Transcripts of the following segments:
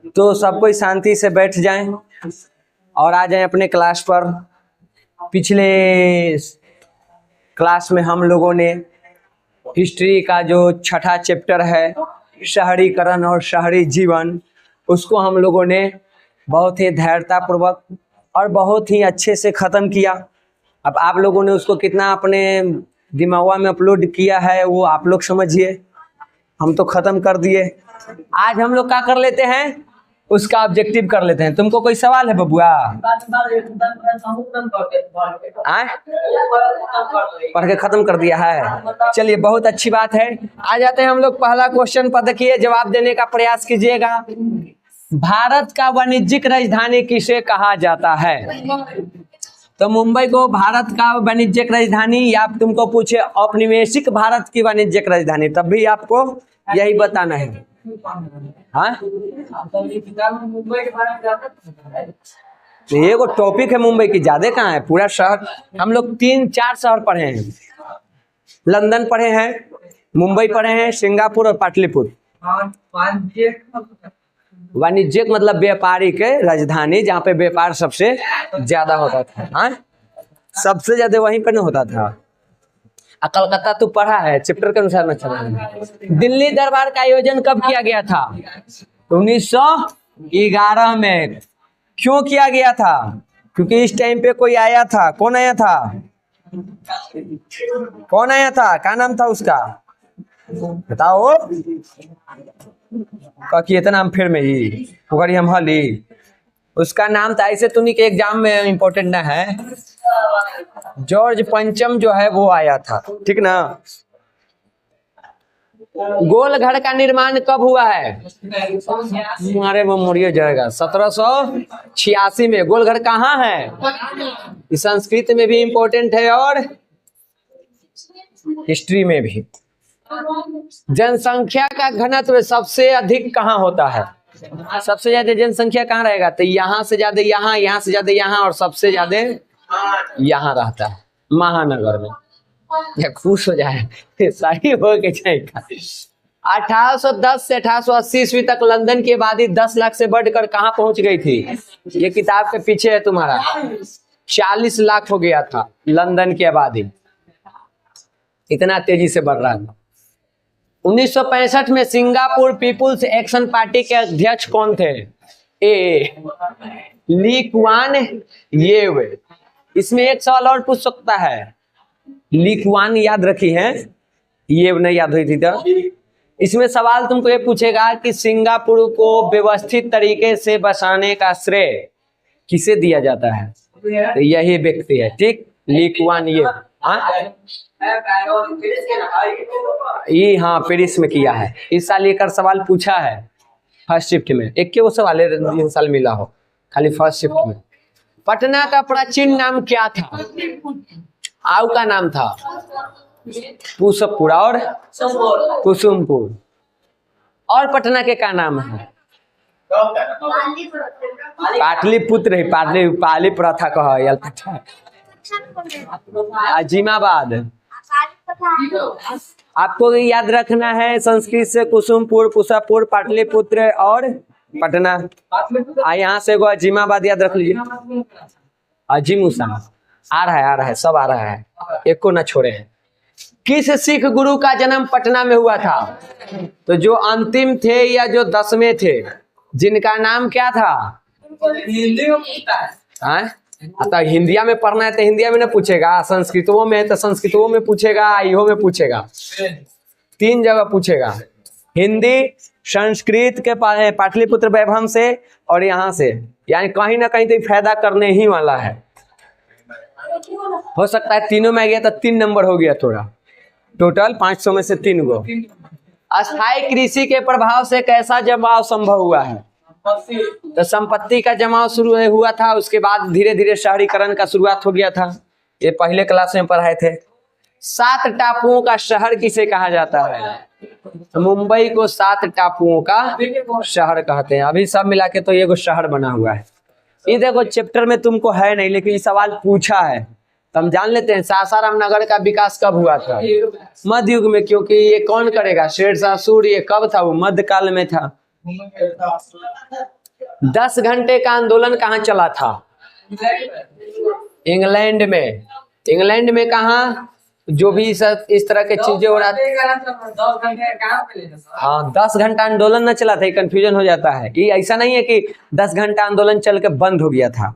तो सब कोई शांति से बैठ जाएं और आ जाएं अपने क्लास पर। पिछले क्लास में हम लोगों ने हिस्ट्री का जो छठा चैप्टर है शहरीकरण और शहरी जीवन, उसको हम लोगों ने बहुत ही धैर्यतापूर्वक और बहुत ही अच्छे से ख़त्म किया। अब आप लोगों ने उसको कितना अपने दिमाग में अपलोड किया है वो आप लोग समझिए। हम तो ख़त्म कर दिए। आज हम लोग क्या कर लेते हैं, उसका ऑब्जेक्टिव कर लेते हैं। तुमको कोई सवाल है बबुआ? पढ़ के खत्म कर दिया है, चलिए बहुत अच्छी बात है। आ जाते हैं हम लोग पहला क्वेश्चन पर। देखिए जवाब देने का प्रयास कीजिएगा। भारत का वाणिज्यिक राजधानी किसे कहा जाता है? तो मुंबई को भारत का वाणिज्यिक राजधानी, या तुमको पूछे औपनिवेशिक भारत की वाणिज्यिक राजधानी, तब भी आपको यही बताना है। हाँ, ये वो टॉपिक है मुंबई की, ज्यादा कहाँ है, पूरा शहर। हम लोग 3-4 शहर पढ़े हैं। लंदन पढ़े हैं, मुंबई पढ़े हैं, सिंगापुर और पाटलिपुत्र। वाणिज्यिक मतलब व्यापारिक राजधानी, जहाँ पे व्यापार सबसे ज्यादा होता था। हाँ, सबसे ज्यादा वहीं पर न होता था। कलकत्ता तो पढ़ा है, चैप्टर के अनुसार में चला है। दिल्ली दरबार का आयोजन कब किया गया था? 1911 में। क्यों किया गया था? क्योंकि इस टाइम पे कोई आया था। कौन आया था? कौन आया था? क्या नाम था उसका, बताओ। इतना नाम फिर में ही हम हली, उसका नाम था। ऐसे तो नहीं कि एग्जाम में इम्पोर्टेंट ना है। जॉर्ज पंचम जो है वो आया था, ठीक ना। गोलघर का निर्माण कब हुआ है? हमारे वो मुड़िए जाएगा 1786 में। गोलघर कहाँ है? संस्कृत में भी इम्पोर्टेंट है और हिस्ट्री में भी। जनसंख्या का घनत्व सबसे अधिक कहाँ होता है? सबसे ज्यादा जनसंख्या कहाँ रहेगा? तो यहाँ से ज्यादा यहाँ, यहाँ से ज्यादा यहाँ, और सबसे ज्यादा यहाँ रहता है, महानगर में। या खुश हो जाए, सही हो के जाएगा। 1810 से 1880 ईस्वी तक लंदन की आबादी 10 लाख से बढ़कर कहाँ पहुंच गई थी? ये किताब के पीछे है तुम्हारा। 40 लाख हो गया था लंदन की आबादी, इतना तेजी से बढ़ रहा है। 1965 में सिंगापुर पीपुल्स एक्शन पार्टी के अध्यक्ष कौन थे? ए ली कुआन येव। इसमें एक सवाल और पूछ सकता है। ली कुआन याद रखी है, येव नहीं याद हुई थी तो इसमें सवाल तुमको ये पूछेगा कि सिंगापुर को व्यवस्थित तरीके से बसाने का श्रेय किसे दिया जाता है? तो यही व्यक्ति है, ठीक, ली कुआन येव। ये हाँ पेरिस में किया है। इस साल एक सवाल पूछा है फर्स्ट शिफ्ट में, एक के वो सवाल इस साल मिला हो खाली फर्स्ट शिफ्ट में। पटना का प्राचीन नाम क्या था? आऊ का नाम था पुष्पपुर और कुसुमपुर। और पटना के क्या नाम है? पाटलिपुत्र। पाली प्रथा कहा, अजीमाबाद। आपको याद रखना है संस्कृत से कुसुमपुर, पुष्पपुर, पाटलिपुत्र और पटना। यहाँ से अजीमाबाद याद रख लीजिए। अजीमुसा आ रहा है, सब आ रहा है, एक को न छोड़े हैं। किस सिख गुरु का जन्म पटना में हुआ था? तो जो अंतिम थे या जो 10वें थे, जिनका नाम क्या था? तो हिंदिया में पढ़ना है तो हिंदिया में न पूछेगा, संस्कृतों में है तो संस्कृतों में पूछेगा, इहो में पूछेगा, 3 जगह पूछेगा। हिंदी, संस्कृत के पाटलिपुत्र वैभव से और यहाँ से, यानी कहीं ना कहीं तो फायदा करने ही वाला है। हो सकता है तीनों में आ गया तो 3 नंबर हो गया थोड़ा, टोटल 500 में से 3 गो। अस्थायी कृषि के प्रभाव से कैसा जमाव संभव हुआ है? तो संपत्ति का जमाव शुरू हुआ था, उसके बाद धीरे धीरे शहरीकरण का शुरुआत हो गया था। ये पहले क्लास में पढ़ाए थे। 7 टापुओं का शहर किसे कहा जाता है? तो मुंबई को 7 टापुओं का शहर कहते हैं। अभी सब मिला के तो ये शहर बना हुआ है। ये देखो चैप्टर में तुमको है नहीं, लेकिन ये सवाल पूछा है तो हम जान लेते हैं। सासाराम नगर का विकास कब हुआ था? मध्य युग में। क्योंकि ये कौन करेगा? शेरशाह सूर्य। ये कब था? वो मध्यकाल में था। 10 घंटे का आंदोलन कहाँ चला था? इंग्लैंड में। इंग्लैंड में कहाँ? जो भी इस तरह के चीजें हो रहा था। हाँ, 10 घंटा आंदोलन न चला था, कंफ्यूजन हो जाता है। ये ऐसा नहीं है कि 10 घंटा आंदोलन चल के बंद हो गया था,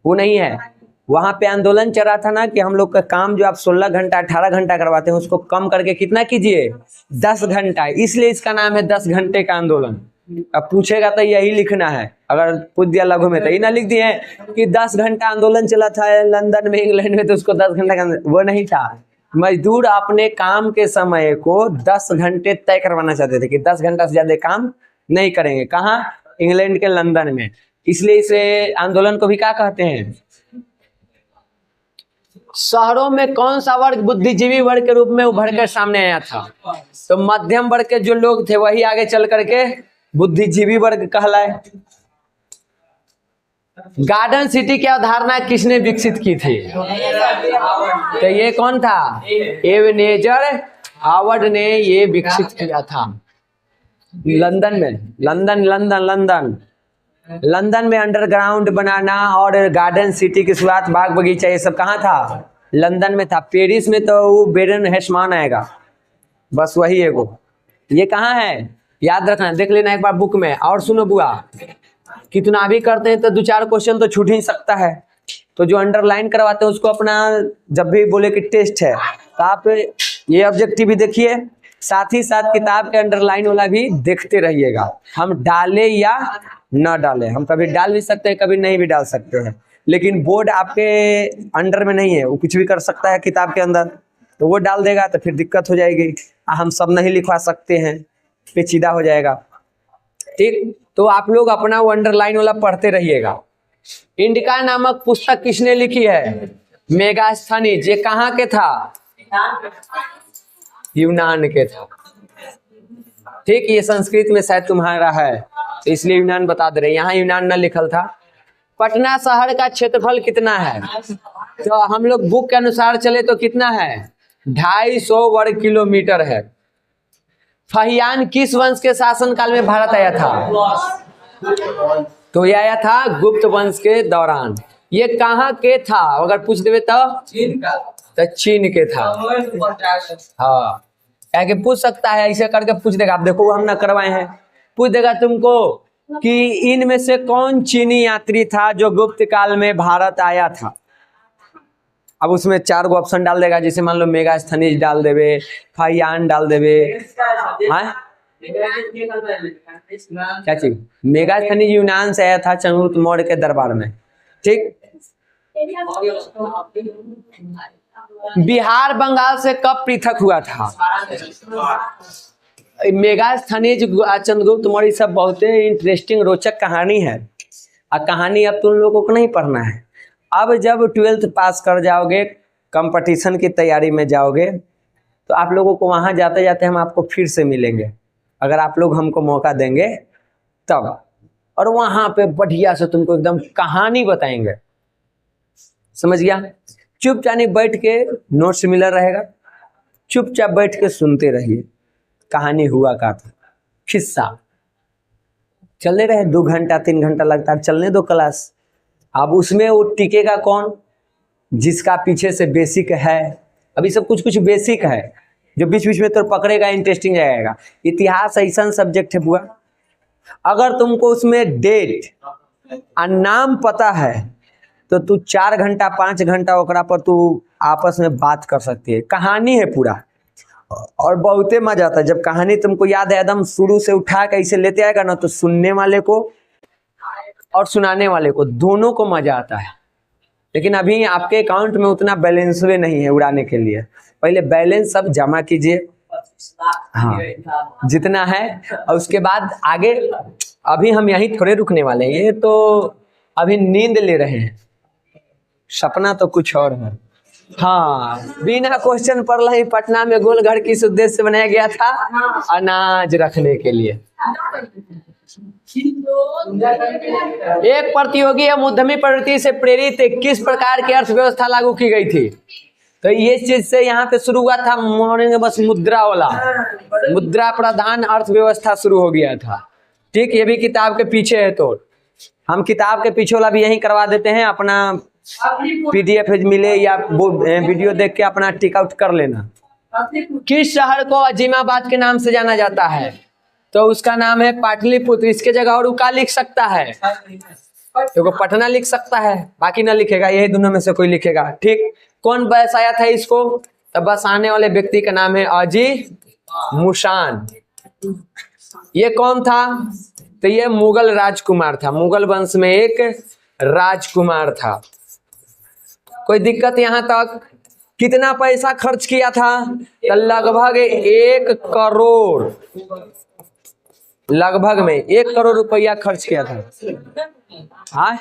वो नहीं है। वहां पे आंदोलन चल रहा था ना कि हम लोग का काम जो आप 16 घंटा 18 घंटा करवाते हैं उसको कम करके कितना कीजिए, 10 घंटा। इसलिए इसका नाम है 10 घंटे का आंदोलन। अब पूछेगा तो यही लिखना है, अगर पूछ दिया लघु में तो ये ना लिख दिए कि 10 घंटा आंदोलन चला था लंदन में, इंग्लैंड में, तो उसको 10 घंटा का, वो नहीं था। मजदूर अपने काम के समय को 10 घंटे तय करवाना चाहते थे कि 10 घंटा से ज्यादा काम नहीं करेंगे। कहाँ? इंग्लैंड के लंदन में। इसलिए इसे आंदोलन को भी क्या कहते हैं? शहरों में कौन सा वर्ग बुद्धिजीवी वर्ग के रूप में उभर कर सामने आया था? तो मध्यम वर्ग के जो लोग थे वही आगे चल करके बुद्धिजीवी वर्ग कहलाए। गार्डन सिटी की अवधारणा किसने विकसित की थी? तो ये कौन था? एबनेजर हावर्ड ने ये विकसित किया था लंदन में। लंदन में अंडरग्राउंड बनाना और गार्डन सिटी की शुरुआत, बाग बगीचा, ये सब कहाँ था? लंदन में था। पेरिस में तो वो बेरन हेस्मान आएगा, बस वही है वो। ये कहाँ है? याद रखना, देख लेना एक बार बुक में। और सुनो बुआ, कितना भी करते हैं तो 2-4 क्वेश्चन तो छूट ही सकता है। तो जो अंडरलाइन करवाते हैं उसको अपना, जब भी बोले कि टेस्ट है तो आप ये ऑब्जेक्टिव भी देखिए, साथ ही साथ किताब के अंडरलाइन वाला भी देखते रहिएगा। हम डाले या न डाले, हम कभी डाल भी सकते हैं, कभी नहीं भी डाल सकते हैं, लेकिन बोर्ड आपके अंडर में नहीं है, वो कुछ भी कर सकता है किताब के अंदर, तो वो डाल देगा तो फिर दिक्कत हो जाएगी। हम सब नहीं लिखवा सकते हैं, पेचीदा हो जाएगा। ठीक, तो आप लोग अपना वो अंडरलाइन वाला पढ़ते रहिएगा। इंडिका नामक पुस्तक किसने लिखी है? मेगास्थनीज। ये कहाँ के था? यूनान के था। ठीक, ये संस्कृत में शायद तुम्हारा है तो इसलिए यूनान बता दे रहे, यहाँ यूनान न लिखल था। पटना शहर का क्षेत्रफल कितना है? तो हम लोग बुक के अनुसार चले तो कितना है? 250 वर्ग किलोमीटर है। फहियान किस वंश के शासनकाल में भारत आया था? तो ये आया था गुप्त वंश के दौरान। ये कहाँ के था अगर पूछ देवे तो? चीन के था। हाँ, क्या कि पूछ सकता है, ऐसे करके पूछ देगा। आप देखो हम ना करवाए हैं, पूछ देगा तुमको कि इनमें से कौन चीनी यात्री था जो गुप्त काल में भारत आया था। अब उसमें 4 गो ऑप्शन डाल देगा, जैसे मान लो मेगास्थनीज डाल देवे, फहियान डाल देवे। हाँ, क्या चीज? मेगास्थनीज यूनान से आया था, चंद्रगुप्त मौर्य के दरबार में। ठीक, बिहार बंगाल से कब पृथक हुआ था? मेगास्थनीज, चंद्रगुप्त मौर्य, सब बहुत इंटरेस्टिंग रोचक कहानी है। और कहानी अब तुम लोगों को नहीं पढ़ना है। अब जब 12th पास कर जाओगे, कंपटीशन की तैयारी में जाओगे, तो आप लोगों को वहां जाते जाते हम आपको फिर से मिलेंगे, अगर आप लोग हमको मौका देंगे तब। और वहां पे बढ़िया से तुमको एकदम कहानी बताएंगे, समझ गया? चुपचाप बैठ के नोट्स मिला रहेगा, चुपचाप बैठ के सुनते रहिए। कहानी हुआ का था, किस्सा चलने रहे 2 घंटा 3 घंटा लगता है, चलने दो क्लास। अब उसमें वो टिकेगा कौन? जिसका पीछे से बेसिक है। अभी सब कुछ बेसिक है, जो बीच बीच में तो पकड़ेगा, इंटरेस्टिंग जाएगा। इतिहास ऐसा सब्जेक्ट है बुआ, अगर तुमको उसमें डेट और नाम पता है तो तू 4 घंटा 5 घंटा ओकरा पर तू आपस में बात कर सकती है। कहानी है पूरा, और बहुते मजा आता है जब कहानी तुमको याद है, एकदम शुरू से उठा के इसे लेते आएगा ना, तो सुनने वाले को और सुनाने वाले को दोनों को मजा आता है। लेकिन अभी आपके अकाउंट में उतना बैलेंस भी नहीं है उड़ाने के लिए, पहले बैलेंस सब जमा कीजिए, हाँ जितना है, और उसके बाद आगे। अभी हम यहीं थोड़े रुकने वाले हैं, ये तो अभी नींद ले रहे हैं, सपना तो कुछ और है। हाँ, बिना क्वेश्चन पढ़ ही पटना में गोल घर किस उद्देश्य से बनाया गया था? अनाज रखने के लिए। एक प्रतियोगी या उद्यमी प्रवृत्ति से प्रेरित किस प्रकार की अर्थव्यवस्था लागू की गई थी? तो ये चीज से यहाँ पे शुरू हुआ था, बस मुद्रा वाला, मुद्रा प्रधान अर्थव्यवस्था शुरू हो गया था। ठीक, ये भी किताब के पीछे है, तो हम किताब के पीछे वाला भी यही करवा देते हैं, अपना PDF मिले या वो वीडियो देख के अपना टिक आउट कर लेना। किस शहर को अजीमाबाद के नाम से जाना जाता है? तो उसका नाम है पाटलिपुत्र। इसके जगह और का लिख सकता है, देखो पटना लिख सकता है, बाकी ना लिखेगा, यही दोनों में से कोई लिखेगा। ठीक, कौन बसाया था इसको? तो बसाने वाले व्यक्ति का नाम है अजीमुशान। ये कौन था? तो ये मुगल राजकुमार था, मुगल वंश में एक राजकुमार था। कोई दिक्कत यहाँ तक? कितना पैसा खर्च किया था? तो लगभग 1 करोड़, लगभग में 1 करोड़ रुपया खर्च किया था। हाँ,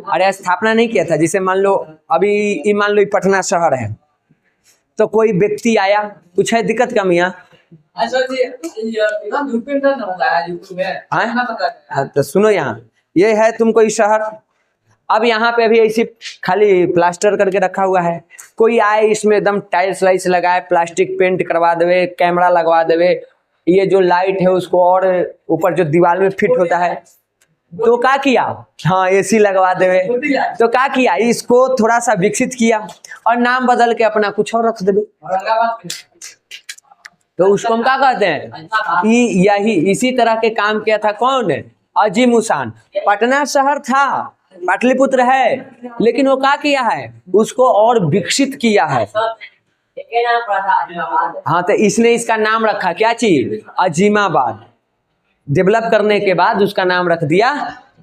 अरे स्थापना नहीं किया था। जिसे मान लो अभी मान लो पटना शहर है, तो कोई व्यक्ति आया, कुछ है दिक्कत कम यहाँ? हाँ, तो सुनो, यहाँ ये है तुमको इस शहर, अब यहाँ पे अभी ऐसी खाली प्लास्टर करके रखा हुआ है। कोई आए इसमें एकदम टाइल्स वाइल्स लगाए, प्लास्टिक पेंट करवा देवे, कैमरा लगवा देवे, ये जो लाइट है उसको और ऊपर जो दीवार में फिट होता है, तो क्या किया? हाँ, AC लगवा देवे। तो क्या किया? इसको थोड़ा सा विकसित किया और नाम बदल के अपना कुछ और रख देवे। तो उसको हम क्या कहते हैं? यही इसी तरह के काम किया था। कौन? अजीमुशान। पटना शहर था, पाटलिपुत्र है, लेकिन वो क्या किया है? उसको और विकसित किया है। हाँ, तो इसने इसका नाम रखा क्या चीज? अजीमाबाद। डेवलप करने के बाद उसका नाम रख दिया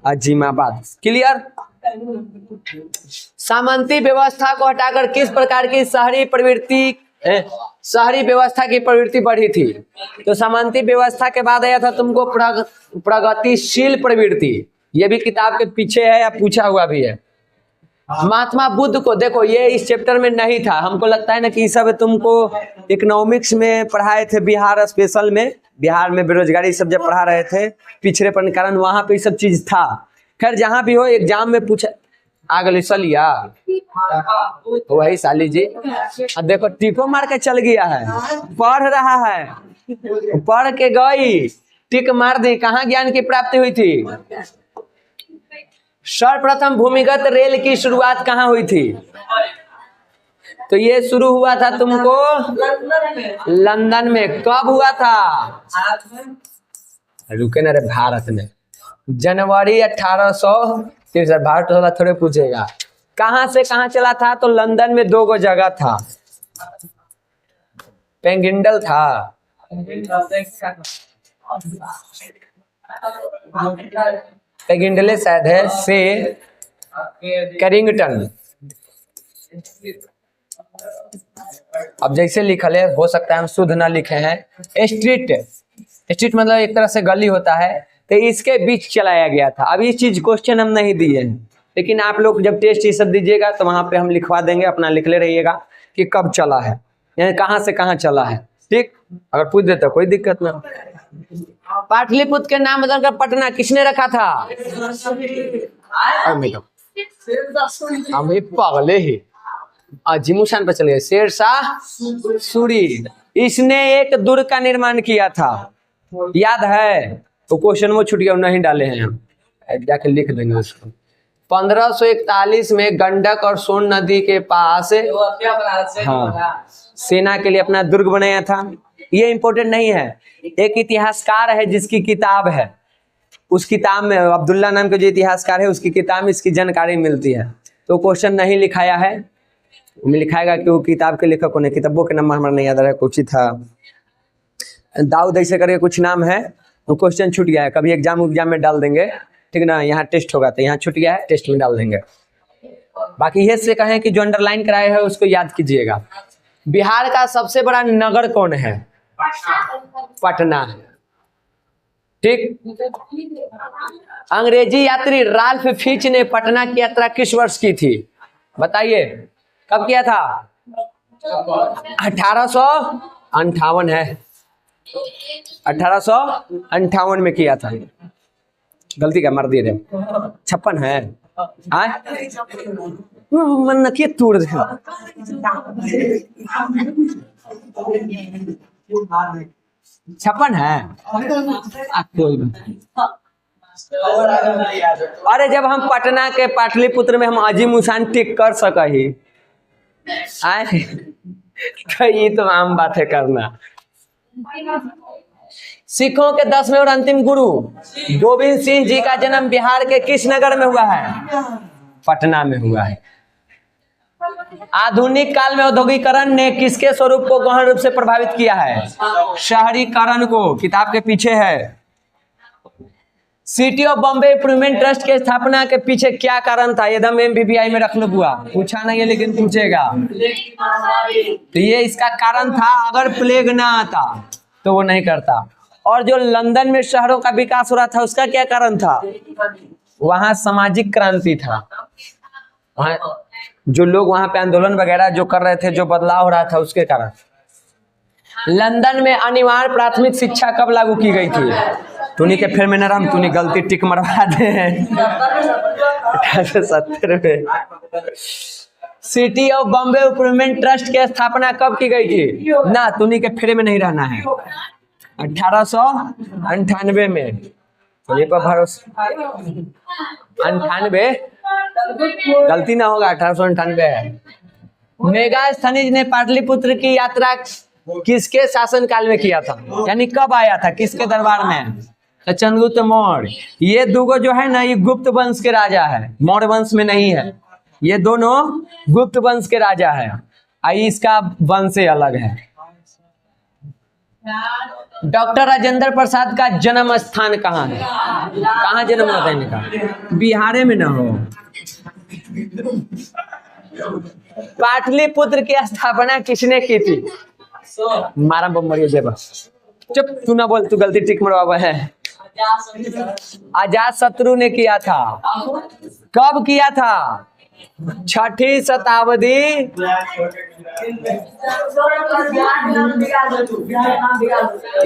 अजीमाबाद। क्लियर? सामंती व्यवस्था को हटाकर किस प्रकार की शहरी व्यवस्था की प्रवृत्ति बढ़ी थी? तो सामंती व्यवस्था के बाद आया था तुमको प्रगतिशील प्रवृत्ति। ये भी किताब के पीछे है या पूछा हुआ भी है। महात्मा बुद्ध को देखो, ये इस चैप्टर में नहीं था। हमको लगता है ना कि सब तुमको इकोनॉमिक्स में पढ़ाए थे, बिहार स्पेशल में, बिहार में बेरोजगारी सब जब पढ़ा रहे थे पिछड़ेपन के कारण, वहां पे सब चीज था। खैर जहां भी हो, एग्जाम में पूछा आगले सलिया वही साली जी, देखो टिको मार के चल गया है, पढ़ रहा है, पढ़ के गई, टिक मार दी। कहाँ ज्ञान की प्राप्ति हुई थी? सर्वप्रथम भूमिगत रेल की शुरुआत कहाँ हुई थी? तो ये शुरू हुआ था तुमको लंदन में। कब हुआ था? रुके ना रे, भारत में जनवरी 1863। भारत वाला थोड़े पूछेगा कहाँ से कहाँ चला था। तो लंदन में 2 जगह था, पेंगिंडल था, पेगिंडले शायद है, से कैरिंगटन। अब जैसे लिखल है, हो सकता है हम शुद्ध ना लिखे हैं। स्ट्रीट मतलब एक तरह से गली होता है, तो इसके बीच चलाया गया था। अब ये चीज क्वेश्चन हम नहीं दिए हैं, लेकिन आप लोग जब टेस्ट ये सब दीजिएगा तो वहां पे हम लिखवा देंगे, अपना लिख ले रहिएगा कि कब चला है, यानी कहाँ से कहाँ चला है। ठीक, अगर पूछ देता कोई दिक्कत ना। पाटलिपुत्र के नाम बदलकर पटना किसने रखा था? हम पागले ही अजीमुशान पे चले गए। शेरशाह सूरी, इसने एक दुर्ग का निर्माण किया था, याद है? तो क्वेश्चन वो छूट गया, नहीं डाले हैं हम, जाके लिख देंगे उसको। 1541 में गंडक और सोन नदी के पास हाँ सेना के लिए अपना दुर्ग बनाया था। ये इम्पोर्टेंट नहीं है। एक इतिहासकार है जिसकी किताब है, उस किताब में अब्दुल्ला नाम के जो इतिहासकार है उसकी किताब में इसकी जानकारी मिलती है। तो क्वेश्चन नहीं लिखाया है, लिखाएगा कि वो किताब के लेखक ने, किताबों के नाम हमारा नहीं याद आ रहा है, कुछ ही था दाऊद ऐसे करके कुछ नाम है। तो क्वेश्चन छूट गया है, कभी एग्जाम में डाल देंगे, ठीक ना? यहाँ टेस्ट होगा तो यहाँ छूट गया है, टेस्ट में डाल देंगे। बाकी ये से कहें कि जो अंडरलाइन कराया है उसको याद कीजिएगा। बिहार का सबसे बड़ा नगर कौन है? पटना। ठीक, अंग्रेजी यात्री राल्फ फिच ने पटना की यात्रा किस वर्ष की थी? बताइए, कब किया था? 1858 है, 1858 में किया था। गलती का मार दिए रे, 56 है। मन नकिए तोड़ दे। 56 है। कोई अरे जब हम पटना के पाटलिपुत्र में हम अजीम उसान टिक कर सका ही आए तो ये तो आम बात है करना। सिखों के 10वें और अंतिम गुरु गोविंद सिंह जी का जन्म बिहार के किस नगर में हुआ है? पटना में हुआ है। आधुनिक काल में औद्योगिकरण ने किसके स्वरूप को गहन रूप से प्रभावित किया है? शहरीकरण को। किताब के पीछे है। City of Bombay improvement trust के स्थापना के पीछे क्या कारण था? एकदम MBBI में रख लो बुआ, पूछा नहीं है लेकिन पूछेगा। तो ये इसका कारण था, अगर प्लेग ना आता तो वो नहीं करता। और जो लंदन में शहरों का विकास हो रहा था उसका क्या कारण था? वहां सामाजिक क्रांति था। वहां जो लोग वहां पे आंदोलन वगैरह जो कर रहे थे, जो बदलाव हो रहा था उसके कारण। लंदन में अनिवार्य प्राथमिक शिक्षा कब लागू की गई थी? तूने के फिर में नरम तूने गलती टिक मरवा दे 1870 में। City of Bombay improvement trust की स्थापना कब की गई थी? ना तूने के फिर में नहीं रहना है। 1898 में। ये पर भरोसा 98 गलती ना होगा, 1898 है। मेगास्थनीज ने पाटलिपुत्र की यात्रा किसके शासनकाल में किया था? यानी कब आया था, किसके दरबार में? तो चंद्रगुप्त मौर्य। ये दोनों जो है ना, ये गुप्त वंश के राजा है, मौर्य वंश में नहीं है। ये दोनों गुप्त वंश के राजा है। इसका वंश से अलग है। डॉक्टर राजेंद्र प्रसाद का जन्म स्थान कहाँ है? कहाँ जन्म हुआ था इनका? बिहार में ना हो। पाटलिपुत्र की स्थापना किसने की थी? मारा बम्बरियो देवा। चुप, तू ना बोल, तू गलती टिक मरवा है। अजात शत्रु ने किया था। कब किया था? 6ठी शताब्दी।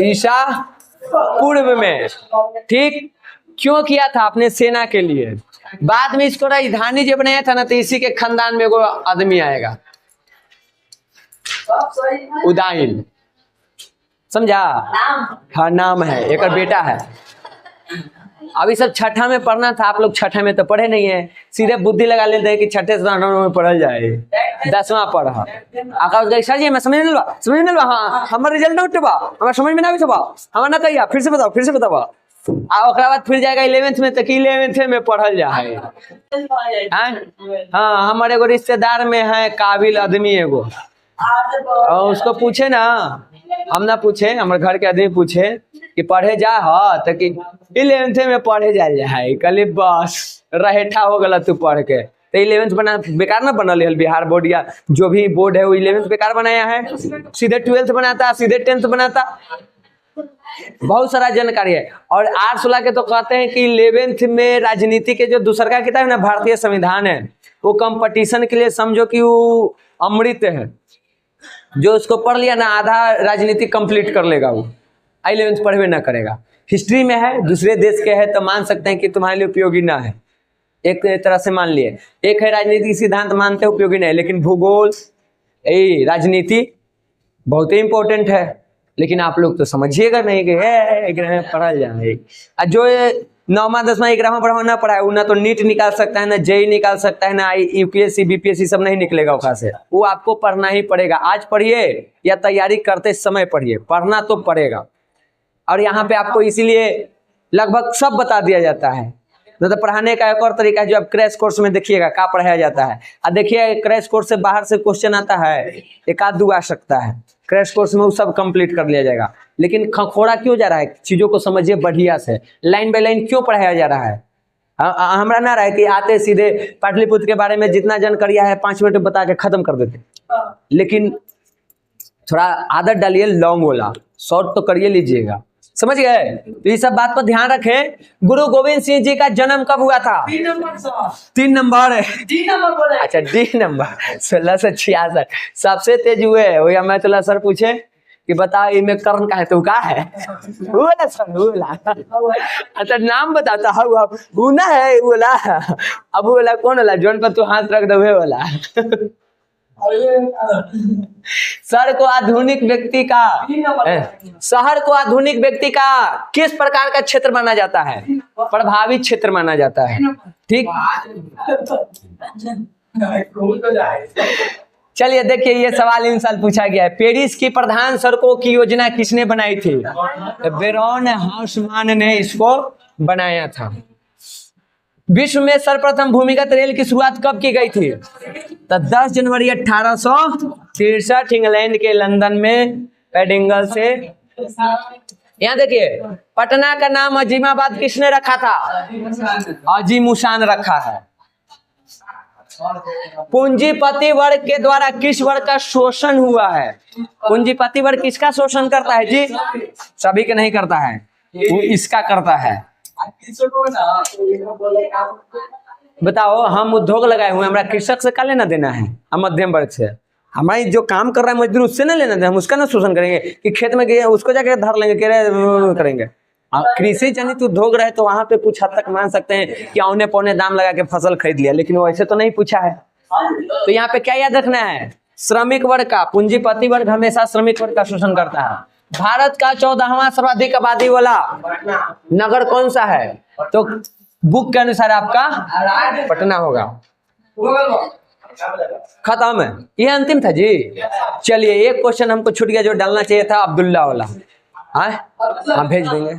ईसा पूर्व में। ठीक, क्यों किया था? अपने सेना के लिए। बाद में इसको राजधानी जब बनाया था ना, तो इसी के खानदान में एगो आदमी आएगा, उदाइन, समझा? हाँ, नाम है, एक बेटा है। अभी सब छठा में पढ़ना था, आप लोग छठा में तो पढ़े नहीं है, सीधे बुद्धि लगा लेते हैं कि छठे से 9 में पढ़ल जाए। 10वां पढ़ सर जी मैं समझ नहीं लगा। हाँ, हमारा रिजल्ट ना उठबा, हमारा समझ में ना भी हमारा ना कहिया, फिर से बताओ। ओकरा बाद फिर जाएगा 11th में, तक 11th में पढ़ल जाए। हाँ, हमारे एगो रिश्तेदार में है काबिल आदमी एगो, और उसको पूछे ना, हम ना पूछे, हमारे घर के आदमी पूछे कि पढ़े जा, हाँ, तो कि 11th में पढ़े जाए। कल बस रहेठा हो गला तू पढ़ के, तो 11th बना बेकार ना बनल है। बिहार बोर्ड या जो भी बोर्ड है वो 11th बेकार बनाया है, सीधे 12th बनाता, सीधे 10th बनाता। बहुत सारा जानकारी है। और R16 के तो कहते हैं कि 11th में राजनीति के जो दूसरा किताब है ना, भारतीय संविधान है, वो कंपटीशन के लिए समझो कि वो अमृत है। जो उसको पढ़ लिया ना, आधा राजनीति कंप्लीट कर लेगा वो, 11th पढ़वे ना करेगा। हिस्ट्री में है, दूसरे देश के है, तो मान सकते हैं कि तुम्हारे लिए उपयोगी ना है। एक तरह से मान लिए, एक है राजनीतिक सिद्धांत मानते हैं उपयोगी नहीं, लेकिन भूगोल राजनीति बहुत ही इंपॉर्टेंट है। लेकिन आप लोग तो समझिएगा नहीं कि पढ़ा जाए। जो 9वां 10वां 11वां 12वां ना पढ़ा है, वो ना तो नीट निकाल सकता है, ना जेई निकाल सकता है, ना UPSC BPSC सब नहीं निकलेगा वहां से। वो आपको पढ़ना ही पड़ेगा। आज पढ़िए या तैयारी करते समय पढ़िए, पढ़ना तो पड़ेगा। और यहाँ पे आपको इसीलिए लगभग सब बता दिया जाता है। तो पढ़ाने का एक और तरीका है, जो आप क्रैश कोर्स में देखिएगा क्या पढ़ाया जाता है। और देखिए क्रैश कोर्स से बाहर से क्वेश्चन आता है, 1-2 आ सकता है, क्रैश कोर्स में वो सब कंप्लीट कर लिया जाएगा। लेकिन खखोड़ा क्यों जा रहा है? चीजों को समझिए बढ़िया से, लाइन बाय लाइन क्यों पढ़ाया जा रहा है। हमारा ना रहा है कि आते सीधे पाटलिपुत्र के बारे में जितना जानकारी है 5 मिनट में बता के खत्म कर देते। लेकिन थोड़ा आदत डालिए लॉन्ग वाला, शॉर्ट तो करिए लीजिएगा, समझ गए? तो ये सब बात पर ध्यान रखें। गुरु गोविंद सिंह जी का जन्म कब हुआ था? 3 नंबर है। अच्छा, D नंबर 1666 सबसे तेज हुए। वही मैं तो सर पूछे कि बता इनमें कर्ण का है, तो का है बोला सर, बोला अच्छा नाम बताता हूँ, ना है बोला। अब बोला कौन वाला जोन पर तू हाथ रख दे वाला शहर को आधुनिक व्यक्ति का शहर को आधुनिक व्यक्ति का किस प्रकार का क्षेत्र माना जाता है? प्रभावित क्षेत्र माना जाता है। ठीक, चलिए देखिए ये सवाल इन साल पूछा गया है। पेरिस की प्रधान सड़कों की योजना किसने बनाई थी? बेरोन हाउसमान ने इसको बनाया था। विश्व में सर्वप्रथम भूमिगत रेल की शुरुआत कब की गई थी? तो 10 जनवरी 1863 इंग्लैंड के लंदन में पेडिंगल से। यहाँ देखिए पटना का नाम अजीमाबाद किसने रखा था? अजीमुशान रखा है। पूंजीपति वर्ग के द्वारा किस वर्ग का शोषण हुआ है? पूंजीपति वर्ग किसका शोषण करता है जी? सभी के नहीं करता है, वो इसका करता है। बताओ, हम उद्योग लगाए हुए, हमारा कृषक से क्या लेना देना है? हम मध्यम वर्ग से, हमारी जो काम कर रहा है मजदूर उससे ना लेना देना, हम उसका ना शोषण करेंगे कि खेत में गए उसको जाके धर लेंगे करेंगे। कृषि जनित उद्योग रहे तो वहां पे कुछ हद तक मान सकते हैं कि औने पौने दाम लगा के फसल खरीद लिया, लेकिन वो ऐसे तो नहीं पूछा है। तो यहाँ पे क्या याद रखना है? श्रमिक वर्ग का, पूंजीपति वर्ग हमेशा श्रमिक वर्ग का शोषण करता है। भारत का 14वां सर्वाधिक आबादी वाला नगर कौन सा है? तो बुक के अनुसार आपका पटना होगा। खत्म है, ये अंतिम था जी। चलिए एक क्वेश्चन हमको छूट गया जो डालना चाहिए था, अब्दुल्ला वाला। हाँ भेज देंगे।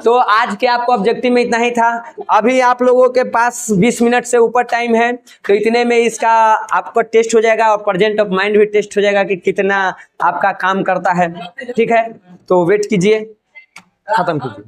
तो आज के आपको ऑब्जेक्टिव में इतना ही था। अभी आप लोगों के पास 20 मिनट से ऊपर टाइम है, तो इतने में इसका आपका टेस्ट हो जाएगा और प्रेजेंट ऑफ माइंड भी टेस्ट हो जाएगा कि कितना आपका काम करता है। ठीक है, तो वेट कीजिए, खत्म कीजिए।